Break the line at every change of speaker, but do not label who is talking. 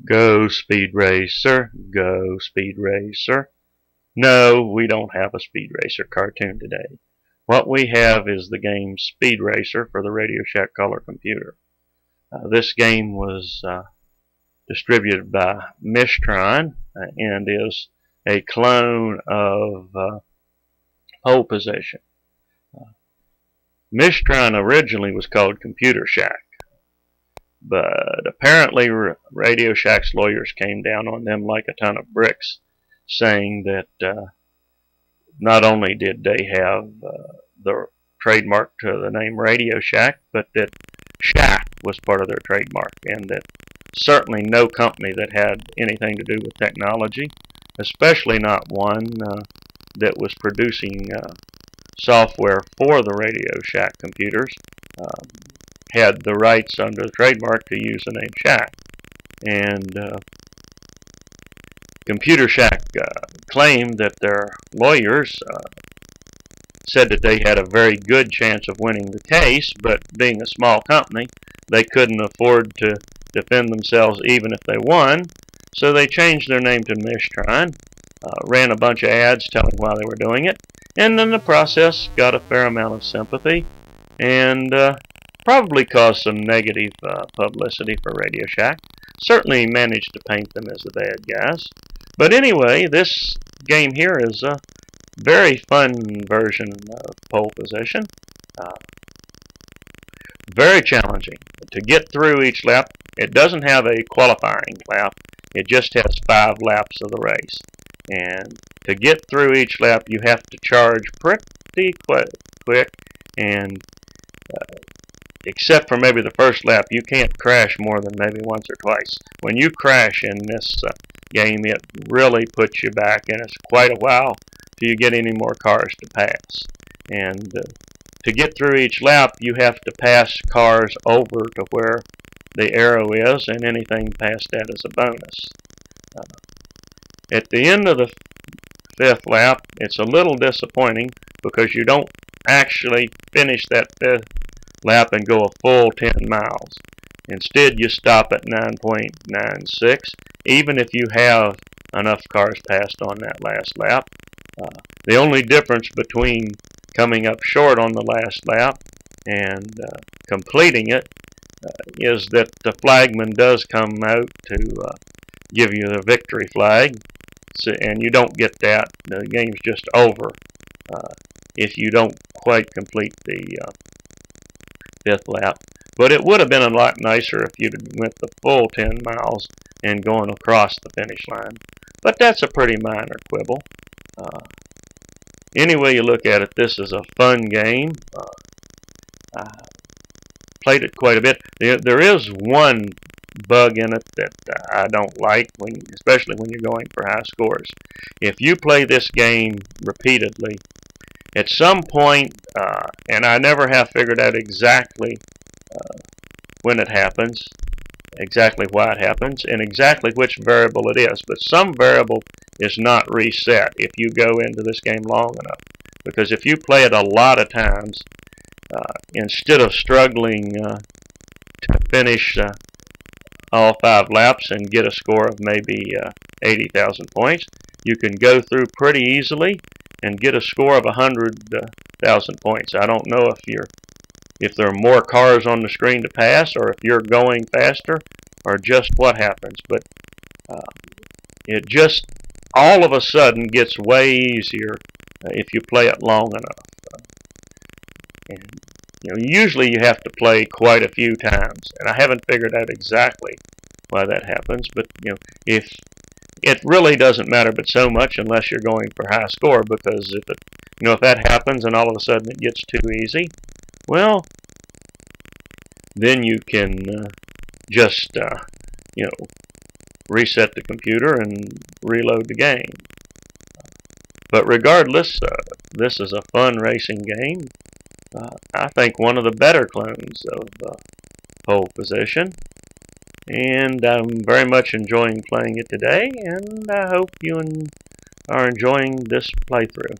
Go Speed Racer, go Speed Racer. No, we don't have a Speed Racer cartoon today. What we have is the game Speed Racer for the Radio Shack Color computer. This game was distributed by Mistron and is a clone of Pole Position. Mistron originally was called Computer Shack, but apparently Radio Shack's lawyers came down on them like a ton of bricks, saying that not only did they have the trademark to the name Radio Shack, but that Shack was part of their trademark, and that certainly no company that had anything to do with technology, especially not one that was producing software for the Radio Shack computers, had the rights under the trademark to use the name Shack. And Computer Shack claimed that their lawyers said that they had a very good chance of winning the case, but being a small company, they couldn't afford to defend themselves even if they won, so they changed their name to Mistron, ran a bunch of ads telling why they were doing it, and then the process got a fair amount of sympathy, and probably caused some negative publicity for Radio Shack. Certainly managed to paint them as the bad guys. But anyway, this game here is a very fun version of Pole Position. Very challenging. To get through each lap, it doesn't have a qualifying lap. It just has 5 laps of the race. And to get through each lap, you have to charge pretty quick, and except for maybe the first lap, you can't crash more than maybe once or twice. When you crash in this game, it really puts you back, and it's quite a while till you get any more cars to pass. And to get through each lap, you have to pass cars over to where the arrow is, and anything past that is a bonus. At the end of the 5th lap, it's a little disappointing because you don't actually finish that 5th lap and go a full 10 miles. Instead, you stop at 9.96, even if you have enough cars passed on that last lap. The only difference between coming up short on the last lap and completing it is that the flagman does come out to give you the victory flag, and you don't get that. The game's just over if you don't quite complete the 5th lap. But it would have been a lot nicer if you'd went the full 10 miles and going across the finish line. But that's a pretty minor quibble. Any way you look at it, this is a fun game. I played it quite a bit. There is one bug in it that I don't like, especially when you're going for high scores. If you play this game repeatedly, at some point, and I never have figured out exactly when it happens, exactly why it happens, and exactly which variable it is, but some variable is not reset if you go into this game long enough. Because if you play it a lot of times, instead of struggling to finish all 5 laps and get a score of maybe 80,000 points, you can go through pretty easily and get a score of 100,000 points. I don't know if there are more cars on the screen to pass, or if you're going faster, or just what happens. But it just all of a sudden gets way easier if you play it long enough. And usually you have to play quite a few times, and I haven't figured out exactly why that happens. But if it really doesn't matter but so much unless you're going for high score, because if that happens and all of a sudden it gets too easy, well, then you can just reset the computer and reload the game. But regardless, this is a fun racing game. I think one of the better clones of Pole Position, and I'm very much enjoying playing it today, and I hope you are enjoying this playthrough.